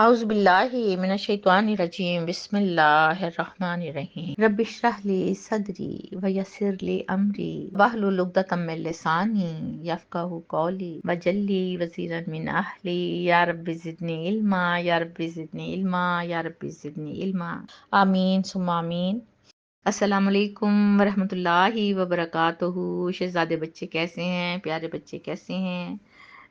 अऊज़ु बिल्लाहि मिनश्शैतानिर्रजीम बिस्मिल्लाहिर्रहमानिर्रहीम रब्बि इश्रह ली सदरी व यस्सिर ली अमरी वहलुल उक़दतम मिन लिसानी यफ़क़हू क़ौली वजअल ली वज़ीरन मिन अहली या रब्बि ज़िदनी इल्मा या रब्बि ज़िदनी इल्मा या रब्बि ज़िदनी इल्मा आमीन सुम्मा आमीन। अस्सलामु अलैकुम वरहमतुल्लाहि वबरकातुहू। शहजादे बच्चे कैसे हैं? प्यारे बच्चे कैसे हैं?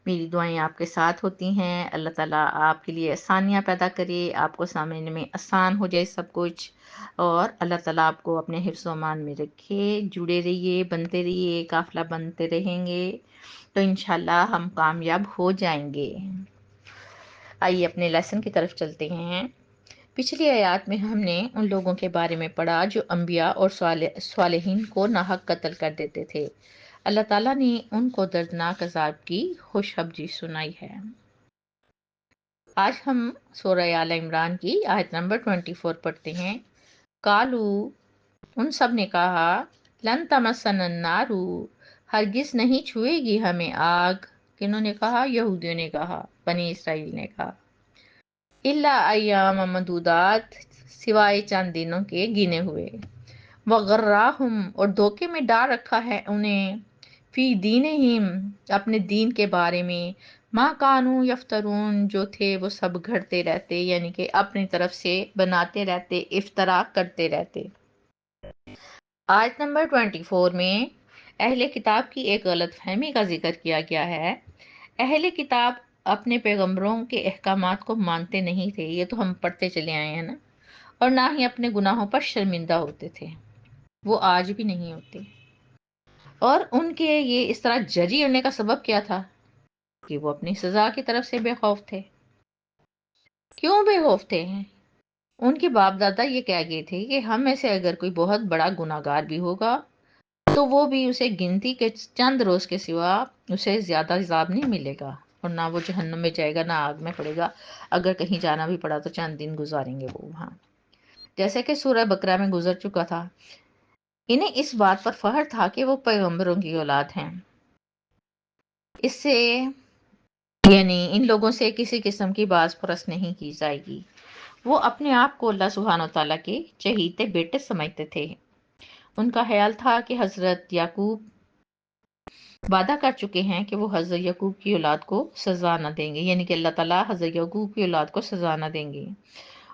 मेरी दुआएं आपके साथ होती हैं। अल्लाह ताला आपके लिए आसानियाँ पैदा करे, आपको समझने में आसान हो जाए सब कुछ, और अल्लाह ताला आपको अपने हिफ्ज़ व अमान में रखे। जुड़े रहिए, बनते रहिए, काफ़िला बनते रहेंगे तो इंशाल्लाह हम कामयाब हो जाएंगे। आइए अपने लेसन की तरफ चलते हैं। पिछली आयत में हमने उन लोगों के बारे में पढ़ा जो अंबिया और स्वालिहीन को नाहक कत्ल कर देते थे। अल्लाह ताला ने उनको दर्दनाक अजाब की खुशखबरी सुनाई है। आज हम सूरह आल इमरान की आयत नंबर 24 पढ़ते हैं। कालू, उन सब ने कहा, लन तमस्सन अन्नारू, हरगिज नहीं छुएगी हमें आग। किन्होंने कहा? यहूदियों ने कहा, बनी इसराइल ने कहा। इल्ला अय्याम मदूदात, सिवाय चंद दिनों के गिने हुए। वगर्राहुम, और धोखे में डाल रखा है उन्हें, फी दीनहिम, अपने दीन के बारे में, मा कानू यफ्तरून, जो थे वो सब घड़ते रहते, यानी कि अपनी तरफ से बनाते रहते, इफ्तरा करते रहते। आयत नंबर 24 में अहले किताब की एक गलत फहमी का जिक्र किया गया है। अहले किताब अपने पैगंबरों के अहकामात को मानते नहीं थे, ये तो हम पढ़ते चले आए हैं ना, और ना ही अपने गुनाहों पर शर्मिंदा होते थे। वो आज भी नहीं होते। और उनके ये इस तरह जरी होने का सबब क्या था? कि वो अपनी सजा की तरफ से बेखौफ थे। क्यों बेखौफ थे? उनके बाप दादा ये कह गए थे कि हम में से अगर कोई बहुत बड़ा गुनाहगार भी होगा तो वो भी उसे गिनती के चंद रोज के सिवा उसे ज्यादा हिसाब नहीं मिलेगा, और ना वो जहन्नम में जाएगा ना आग में पड़ेगा। अगर कहीं जाना भी पड़ा तो चंद दिन गुजारेंगे वो वहां, जैसे कि सूरह बकरा में गुजर चुका था। इन्हें इस बात पर फख्र था कि वो पैगंबरों की औलाद हैं। इससे यानी इन लोगों से किसी किस्म की बाज परस नहीं की जाएगी। वो अपने आप को अल्लाह सुब्हानो तआला के चहीते बेटे समझते थे। उनका ख्याल था कि हजरत याकूब वादा कर चुके हैं कि वो हजरत याकूब की औलाद को सजा न देंगे, यानी कि अल्लाह ताला हजरत याकूब की औलाद को सजा न देंगे।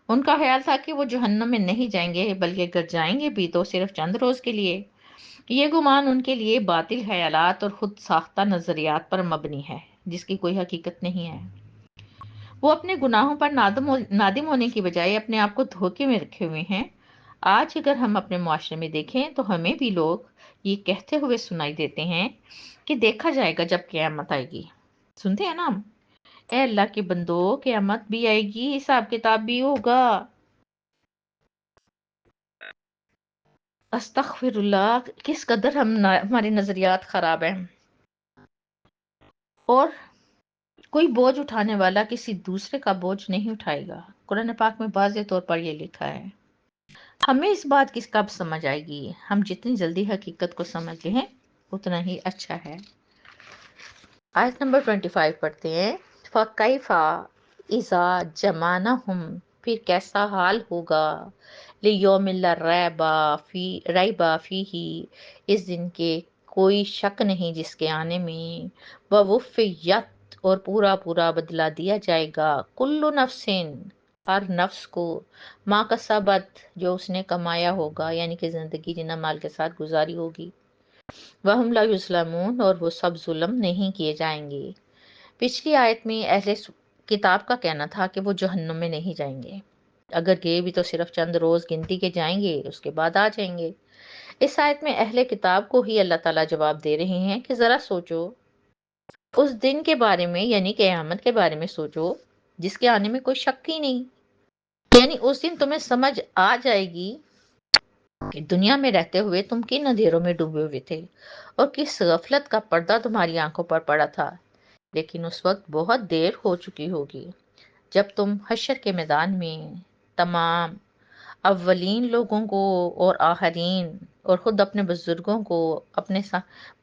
उनका ख्याल था कि वो जहन्नम में नहीं जाएंगे, बल्कि अगर जाएंगे भी तो सिर्फ चंद रोज के लिए। ये गुमान उनके लिए बातिल ख्यालात और खुद साख्ता नजरियात पर मबनी है, जिसकी कोई हकीकत नहीं है। वो अपने गुनाहों पर नादिम होने की बजाय अपने आप को धोखे में रखे हुए हैं। आज अगर हम अपने मुआशरे में देखें तो हमें भी लोग ये कहते हुए सुनाई देते हैं कि देखा जाएगा जब क़यामत आएगी। सुनते हैं ना हम, ए अल्लाह के बंदो, क़यामत भी आएगी, हिसाब किताब भी होगा। अस्तगफिरुल्लाह, किस कदर हमारे नजरियात खराब हैं। और कोई बोझ उठाने वाला किसी दूसरे का बोझ नहीं उठाएगा। कुरान पाक में वाज़ेह तौर पर यह लिखा है। हमें इस बात की कब समझ आएगी? हम जितनी जल्दी हकीकत को समझ लें उतना ही अच्छा है। आयत नंबर 25 पढ़ते हैं। फ़कैफ़ा इज़ा जमानहुम, फिर कैसा हाल होगा, लियौमिल ला रैबा फीही, इस दिन के कोई शक नहीं जिसके आने में, ववुफ़्फ़ियत, और पूरा पूरा बदला दिया जाएगा, कुल्लु नफ्सिन, हर नफ्स को, मा कसबत, जो उसने कमाया होगा, यानी कि जिंदगी जिना माल के साथ गुजारी होगी। वहम ला युज़लमून, और वो सब जुल्म नहीं किए जाएंगे। पिछली आयत में अहले किताब का कहना था कि वो जहन्नुम में नहीं जाएंगे, अगर गए भी तो सिर्फ चंद रोज गिनती के जाएंगे, उसके बाद आ जाएंगे। इस आयत में अहले किताब को ही अल्लाह ताला जवाब दे रहे हैं कि जरा सोचो उस दिन के बारे में, यानी क़यामत के बारे में सोचो जिसके आने में कोई शक ही नहीं। यानी उस दिन तुम्हें समझ आ जाएगी कि दुनिया में रहते हुए तुम किन अंधेरों में डूबे हुए थे और किस गफलत का पर्दा तुम्हारी आंखों पर पड़ा था। लेकिन उस वक्त बहुत देर हो चुकी होगी, जब तुम हशर के मैदान में तमाम अव्वलीन लोगों को और आखरीन और खुद अपने बुजुर्गों को अपने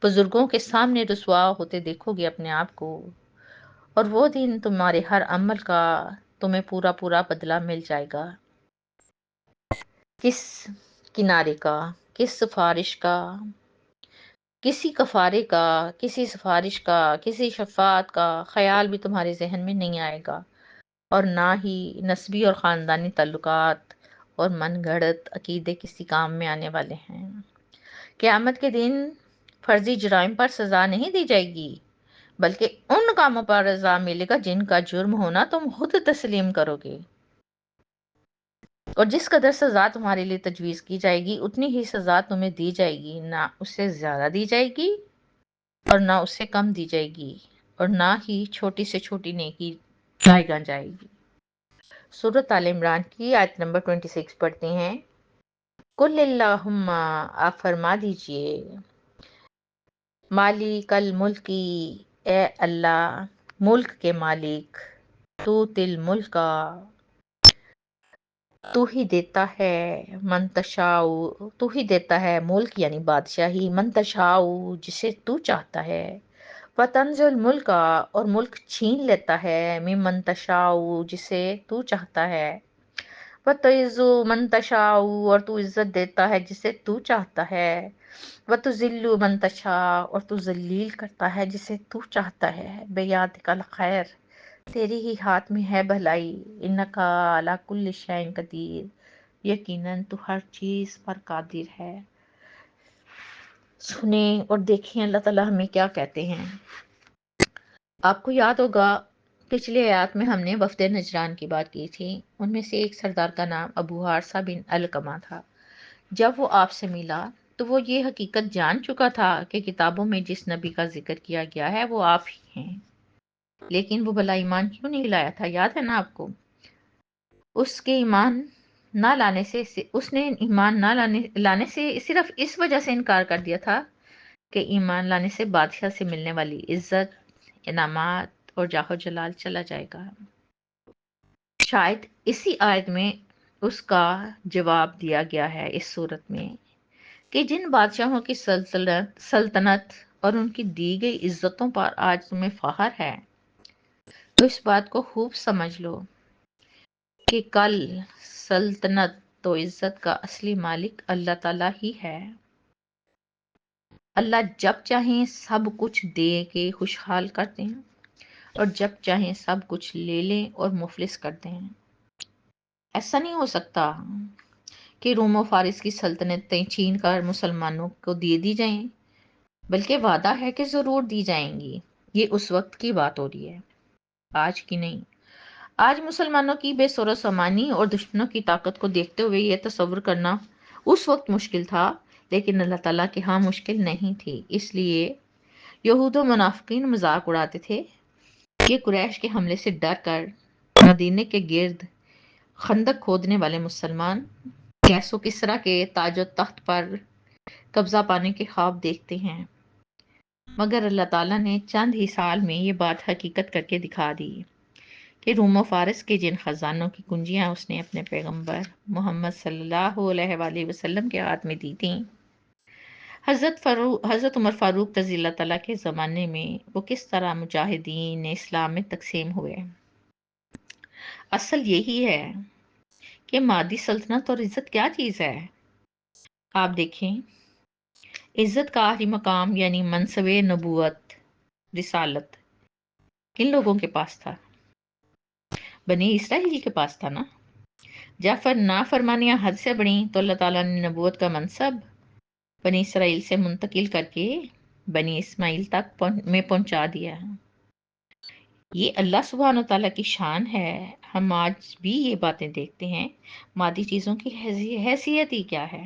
बुजुर्गों के सामने रुसवा होते देखोगे अपने आप को। और वो दिन तुम्हारे हर अमल का تمہیں پورا پورا بدلہ مل جائے گا۔ کس کنارے کا، کس سفارش کا، کسی کفارے کا، کسی سفارش کا، کسی شفاعت کا خیال بھی تمہارے ذہن میں نہیں آئے گا، اور نہ ہی نسبی اور خاندانی تعلقات اور من گھڑت عقیدے کسی کام میں آنے والے ہیں۔ قیامت کے دن فرضی جرائم پر سزا نہیں دی جائے گی، بلکہ ان کاموں پر سزا ملے گا جن کا جرم ہونا تم خود تسلیم کرو گے، اور جس قدر سزا تمہارے لیے تجویز کی جائے گی اتنی ہی سزا تمہیں دی جائے گی، نہ اس سے زیادہ دی جائے گی اور نہ اس سے کم دی جائے گی، اور نہ ہی چھوٹی سے چھوٹی نیکی گاہ جائے گی۔ سورۃ آل عمران کی آیت نمبر 26 پڑھتے ہیں۔ قل اللہم، آپ فرما دیجئے، مالک الملکی، اے اللہ ملک کے مالک، تو تل ملک، تو ہی دیتا ہے، منتشاؤ، تو ہی دیتا ہے ملک یعنی بادشاہی، منتشاؤ جسے تو چاہتا ہے، وتنزل ملک، اور ملک چھین لیتا ہے، ممن تشاؤ جسے تو چاہتا ہے، وتعزو من تشاؤ، اور تو عزت دیتا ہے جسے تو چاہتا ہے، وتذل من تشاء، اور تو ذلیل کرتا ہے جسے تو چاہتا ہے، بیادک الخیر، تیری ہی ہاتھ میں ہے بھلائی، انکا علی کل شیء قدیر، یقیناً تو ہر چیز پر قادر ہے۔ سنیں اور دیکھیں اللہ تعالیٰ ہمیں کیا کہتے ہیں۔ آپ کو یاد ہوگا پچھلے آیات میں ہم نے وفد نجران کی بات کی تھی، ان میں سے ایک سردار کا نام ابو حارثہ بن علقمہ تھا۔ جب وہ آپ سے ملا تو وہ یہ حقیقت جان چکا تھا کہ کتابوں میں جس نبی کا ذکر کیا گیا ہے وہ آپ ہی ہیں، لیکن وہ بھلا ایمان کیوں نہیں لایا تھا؟ یاد ہے نا آپ کو؟ اس کے ایمان نہ لانے سے، اس نے ایمان نہ لانے سے صرف اس وجہ سے انکار کر دیا تھا کہ ایمان لانے سے بادشاہ سے ملنے والی عزت، انعامات اور جاہ و جلال چلا جائے گا۔ شاید اسی آیت میں اس کا جواب دیا گیا ہے اس صورت میں کہ جن بادشاہوں کی سلطنت اور ان کی دی گئی عزتوں پر آج تمہیں فخر ہے، تو اس بات کو خوب سمجھ لو کہ کل سلطنت تو عزت کا اصلی مالک اللہ تعالیٰ ہی ہے۔ اللہ جب چاہیں سب کچھ دے کے خوشحال کرتے ہیں، اور جب چاہیں سب کچھ لے لیں اور مفلس کرتے ہیں۔ ایسا نہیں ہو سکتا کہ روم و فارس کی سلطنتیں چھین کر مسلمانوں کو دے دی جائیں، بلکہ وعدہ ہے کہ ضرور دی جائیں گی۔ یہ اس وقت کی بات ہو رہی ہے، آج کی نہیں۔ آج مسلمانوں کی بے سر و سامانی اور دشمنوں کی طاقت کو دیکھتے ہوئے یہ تصور کرنا اس وقت مشکل تھا، لیکن اللہ تعالیٰ کے ہاں مشکل نہیں تھی۔ اس لیے یہود و منافقین مذاق اڑاتے تھے کہ قریش کے حملے سے ڈر کر مدینے کے گرد خندق کھودنے والے مسلمان کیس و کسریٰ کے تاج و تخت پر قبضہ پانے کے خواب دیکھتے ہیں، مگر اللہ تعالیٰ نے چند ہی سال میں یہ بات حقیقت کر کے دکھا دی کہ روم و فارس کے جن خزانوں کی کنجیاں اس نے اپنے پیغمبر محمد صلی اللہ علیہ وآلہ وسلم کے ہاتھ میں دی تھیں، حضرت عمر فاروق رضی اللہ تعالیٰ کے زمانے میں وہ کس طرح مجاہدین اسلام میں تقسیم ہوئے۔ اصل یہی ہے کہ مادی سلطنت اور عزت کیا چیز ہے۔ آپ دیکھیں، عزت کا آخری مقام یعنی منصب نبوت، رسالت کن لوگوں کے پاس تھا؟ بنی اسرائیل کے پاس تھا نا۔ جب نافرمانیاں حد سے بڑھیں تو اللہ تعالیٰ نے نبوت کا منصب بنی اسرائیل سے منتقل کر کے بنی اسماعیل تک میں پہنچا دیا۔ یہ اللہ سبحانہ تعالیٰ کی شان ہے۔ ہم آج بھی یہ باتیں دیکھتے ہیں، مادی چیزوں کی حیثیت ہی کیا ہے۔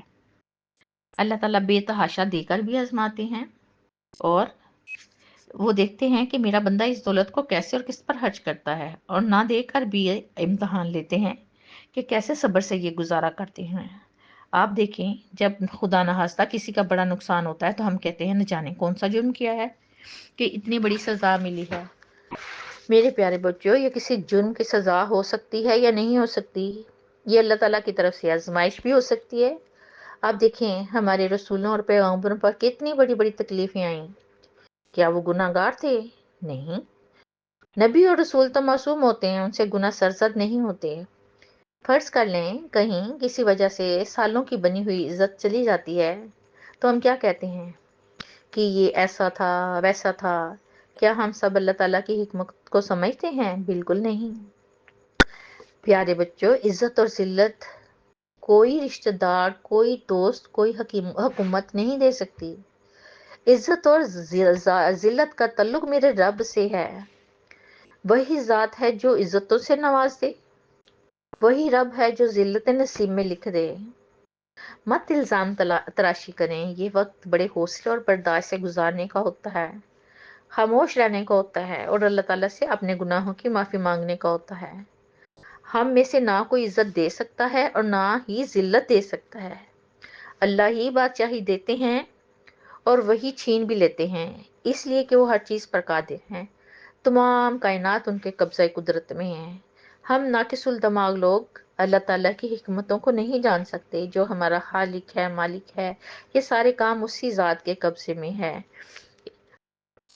اللہ تعالیٰ بے تحاشا دے کر بھی آزماتے ہیں، اور وہ دیکھتے ہیں کہ میرا بندہ اس دولت کو کیسے اور کس پر خرچ کرتا ہے، اور نہ دے کر بھی امتحان لیتے ہیں کہ کیسے صبر سے یہ گزارا کرتے ہیں۔ آپ دیکھیں، جب خدا نخواستہ کسی کا بڑا نقصان ہوتا ہے تو ہم کہتے ہیں نہ جانے کون سا جرم کیا ہے کہ اتنی بڑی سزا ملی ہے۔ میرے پیارے بچوں، یہ کسی جرم کی سزا ہو سکتی ہے یا نہیں ہو سکتی؟ یہ اللہ تعالیٰ کی طرف سے آزمائش بھی ہو سکتی ہے۔ آپ دیکھیں ہمارے رسولوں اور پیغمبروں پر کتنی بڑی بڑی تکلیفیں آئیں، کیا وہ گناہ گار تھے؟ نہیں، नबी और रसूल तो मासूम होते हैं, उनसे गुनाह सरजद नहीं होते। फर्ज कर लें कहीं किसी वजह से सालों की बनी हुई इज्जत चली जाती है, तो हम क्या कहते हैं कि ये ऐसा था वैसा था। क्या हम सब अल्लाह ताला की हिकमत को समझते हैं? बिल्कुल नहीं। प्यारे बच्चों, इज्जत और जिल्लत कोई रिश्तेदार, कोई दोस्त, कोई हुकूमत नहीं दे सकती। इज्जत और जिल्लत का ताल्लुक मेरे रब से है। वही ज़ात है जो इज्जतों से नवाज दे, वही रब है जो जिल्लत नसीब में लिख दे। मत इल्ज़ाम तराशी करें, ये वक्त बड़े हौसले और बर्दाश्त से गुजारने का होता है, खामोश रहने का होता है और अल्लाह ताला से अपने गुनाहों की माफ़ी मांगने का होता है। हम में से ना कोई इज्जत दे सकता है और ना ही जिल्लत दे सकता है। अल्लाह ही बादशाही देते हैं और वही छीन भी लेते हैं, इसलिए कि वो हर चीज़ पर कादिर हैं। तमाम कायनात उनके कब्ज़ा कुदरत में है। हम नाकिसुल दमाग लोग अल्लाह ताला की हिकमतों को नहीं जान सकते। जो हमारा खालिक है, मालिक है, ये सारे काम उसी ज़ात के कब्ज़े में है।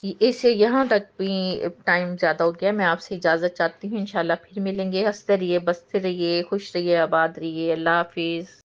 इसे यहाँ तक भी टाइम ज़्यादा हो गया, मैं आपसे इजाज़त चाहती हूँ। इंशाल्लाह फिर मिलेंगे। हंसते रहिए, बसते रहिए, खुश रहिए, आबाद रहिए। अल्लाह हाफिज़।